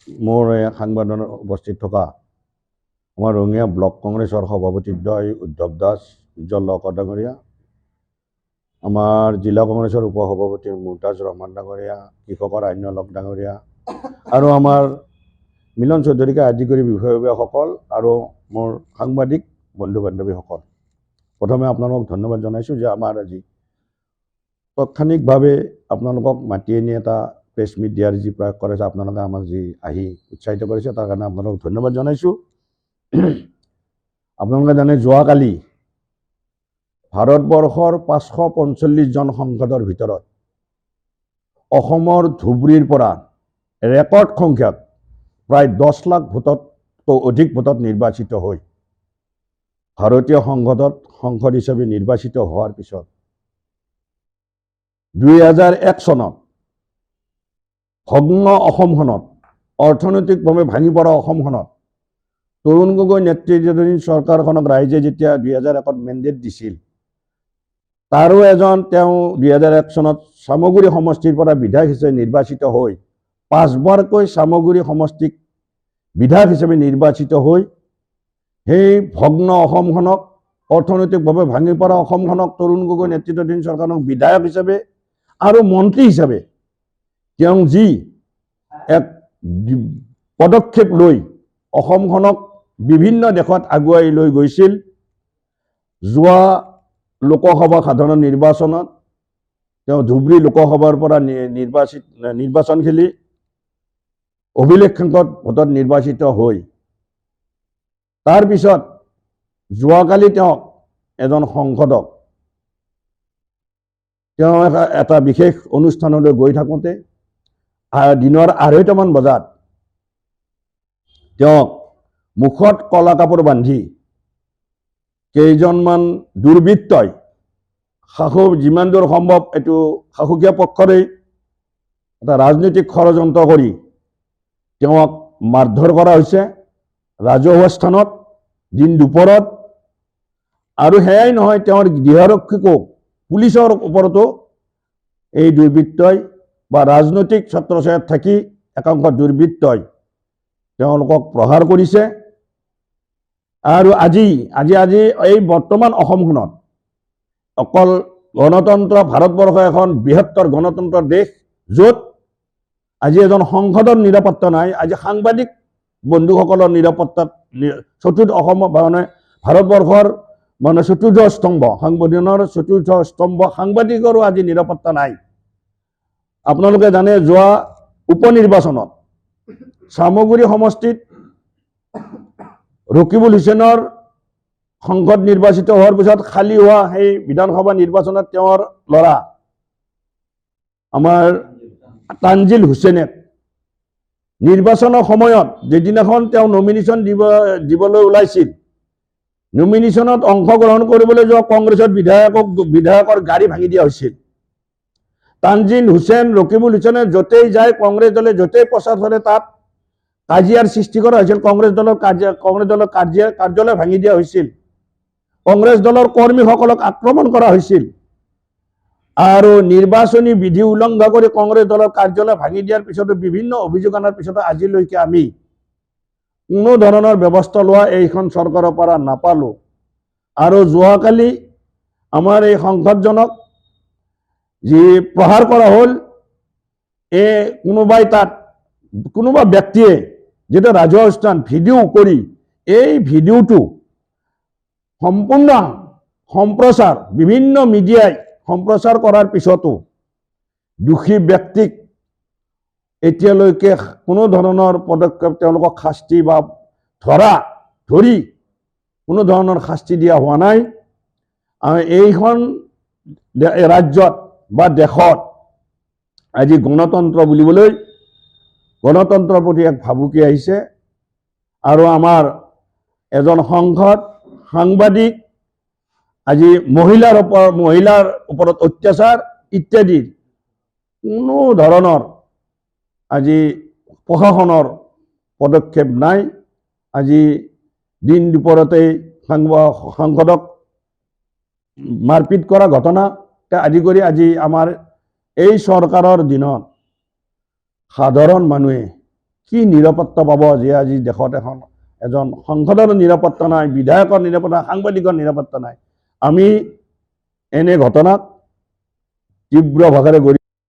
মোৰ সাংবাদিকত উপস্থিত থকা আমাৰ ৰঙিয়া ব্লক কংগ্ৰেছৰ সভাপতিদ্বয় উদ্ধৱ দাস, উজ্জ্বল লহকৰ ডাঙৰীয়া, আমাৰ জিলা কংগ্ৰেছৰ উপসভাপতি মুমতাজ ৰহমান ডাঙৰীয়া, কৃষকৰ আইন লক ডাঙৰীয়া আৰু আমাৰ মিলন চৌধুৰীকে আদি কৰি বিষয়ববীয়াসকল আৰু মোৰ সাংবাদিক বন্ধু বান্ধৱীসকল, প্ৰথমে আপোনালোকক ধন্যবাদ জনাইছোঁ যে আমাৰ আজি তাৎক্ষণিকভাৱে আপোনালোকক মাতি আনি এটা প্ৰেছ মিট দিয়াৰ যি প্ৰয়াস কৰিছে, আপোনালোকে আমাক যি আহি উৎসাহিত কৰিছে তাৰ কাৰণে আপোনালোকক ধন্যবাদ জনাইছোঁ। আপোনালোকে জানে যোৱাকালি ভাৰতবৰ্ষৰ 545জন সাংসদৰ ভিতৰত অসমৰ ধুবুৰীৰ পৰা ৰেকৰ্ড সংখ্যক প্ৰায় 10 লাখ ভোটতকৈ অধিক ভোটত নিৰ্বাচিত হৈ ভাৰতীয় সংসদ হিচাপে নিৰ্বাচিত হোৱাৰ পিছত 2001 চনত ভগ্ন অসমখনত, অৰ্থনৈতিকভাৱে ভাঙি পৰা অসমখনত তৰুণ গগৈ নেতৃত্বাধীন চৰকাৰখনক ৰাইজে যেতিয়া 2001ত মেণ্ডেট দিছিল, তাৰো এজন তেওঁ 2001 চনত চামগুৰি সমষ্টিৰ পৰা বিধায়ক হিচাপে নিৰ্বাচিত হৈ 5বাৰকৈ চামগুৰি সমষ্টিক বিধায়ক হিচাপে নিৰ্বাচিত হৈ সেই ভগ্ন অসমখনক, অৰ্থনৈতিকভাৱে ভাঙি পৰা অসমখনক তৰুণ গগৈ নেতৃত্বাধীন চৰকাৰক বিধায়ক হিচাপে আৰু মন্ত্ৰী হিচাপে তেওঁ যি এক পদক্ষেপ লৈ অসমখনক বিভিন্ন দেশত আগুৱাই লৈ গৈছিল, যোৱা লোকসভা সাধাৰণ নিৰ্বাচনত তেওঁ ধুবুৰী লোকসভাৰ পৰা নিৰ্বাচন খেলি অভিলেখ সংখ্যক ভোটত নিৰ্বাচিত হৈ তাৰপিছত যোৱাকালি তেওঁক এজন সাংসদক তেওঁ এটা বিশেষ অনুষ্ঠানলৈ গৈ থাকোঁতে দিনৰ 2:30মান বজাত তেওঁক মুখত কলা কাপোৰ বান্ধি কেইজনমান দুৰ্বৃত্তই যিমান দূৰ সম্ভৱ এইটো শাসকীয় পক্ষৰে এটা ৰাজনৈতিক ষড়যন্ত্ৰ কৰি তেওঁক মাৰধৰ কৰা হৈছে ৰাজহুৱা স্থানত দিন দুপৰত। আৰু সেয়াই নহয়, তেওঁৰ গৃহৰক্ষীকো পুলিচৰ ওপৰতো এই দুৰ্বৃত্তই বা ৰাজনৈতিক ছত্ৰছায়াত থাকি একাংশ দুৰ্বৃত্তই তেওঁলোকক প্ৰহাৰ কৰিছে। আৰু আজি এই বৰ্তমান অসমখনত অকল গণতন্ত্ৰ, ভাৰতবৰ্ষ এখন বৃহত্তৰ গণতন্ত্ৰৰ দেশ, য'ত আজি এজন সংসদৰ নিৰাপত্তা নাই, আজি সাংবাদিক বন্ধুসকলৰ নিৰাপত্তাত চতুৰ্থ অসমৰ ভাৰতবৰ্ষৰ চতুৰ্থ স্তম্ভ, সাংবিধানৰ চতুৰ্থ স্তম্ভ সাংবাদিকৰো আজি নিৰাপত্তা নাই। আপোনালোকে জানে যোৱা উপনিৰ্বাচনত চামগুৰি সমষ্টিত ৰকিবুল হুছেইনৰ সংসদ নিৰ্বাচিত হোৱাৰ পিছত খালী হোৱা সেই বিধানসভা নিৰ্বাচনত তেওঁৰ ল'ৰা আমাৰ তানজিল হুছেইনে নিৰ্বাচনৰ সময়ত যেদিনাখন তেওঁ নমিনেশ্যন দিবলৈ ওলাইছিল, নমিনেশ্যনত অংশগ্ৰহণ কৰিবলৈ যোৱা কংগ্ৰেছৰ বিধায়কৰ গাড়ী ভাঙি দিয়া হৈছিল। তানজিল হুছেইন, ৰকিবুল হুছেইনে য'তেই যায়, কংগ্ৰেছ দলে য'তেই প্ৰচাৰ কৰে তাত কাজিয়াৰ সৃষ্টি কৰা হৈছিল। কংগ্ৰেছ দলৰ কাৰ্যালয় ভাঙি দিয়া হৈছিল, কংগ্ৰেছ দলৰ কৰ্মীসকলক আক্ৰমণ কৰা হৈছিল আৰু নিৰ্বাচনী বিধি উলংঘা কৰি কংগ্ৰেছ দলৰ কাৰ্যালয় ভাঙি দিয়াৰ পিছতো বিভিন্ন অভিযোগ অনাৰ পিছতো আজিলৈকে আমি কোনো ধৰণৰ ব্যৱস্থা লোৱা এইখন চৰকাৰৰ পৰা নাপালোঁ। আৰু যোৱাকালি আমাৰ এই সংসদজনক যি প্ৰহাৰ কৰা হ'ল, কোনোবা ব্যক্তিয়ে যেটা ৰাজহুৱা স্থান ভিডিঅ' কৰি এই ভিডিঅ'টো সম্পূৰ্ণ সম্প্ৰচাৰ বিভিন্ন মিডিয়াই সম্প্ৰচাৰ কৰাৰ পিছতো দোষী ব্যক্তিক এতিয়ালৈকে কোনো ধৰণৰ পদক্ষেপ, তেওঁলোকক শাস্তি বা ধৰি কোনো ধৰণৰ শাস্তি দিয়া হোৱা নাই। এইখন ৰাজ্যত বা দেশত আজি গণতন্ত্ৰৰ প্ৰতি এক ভাবুকি আহিছে আৰু আমাৰ এজন সাংবাদিক আজি মহিলাৰ ওপৰত অত্যাচাৰ ইত্যাদি কোনো ধৰণৰ আজি প্ৰশাসনৰ পদক্ষেপ নাই। আজি দিন দুপৰতেই সাংসদক মাৰপিট কৰা ঘটনা আদি কৰি আজি আমাৰ এই চৰকাৰৰ দিনত সাধাৰণ মানুহে কি নিৰাপত্তা পাব যে আজি দেশত এজন সংসদৰ নিৰাপত্তা নাই, বিধায়কৰ নিৰাপত্তা, সাংবাদিকৰ নিৰাপত্তা নাই। আমি এনে ঘটনাক তীব্ৰ ভাষাৰে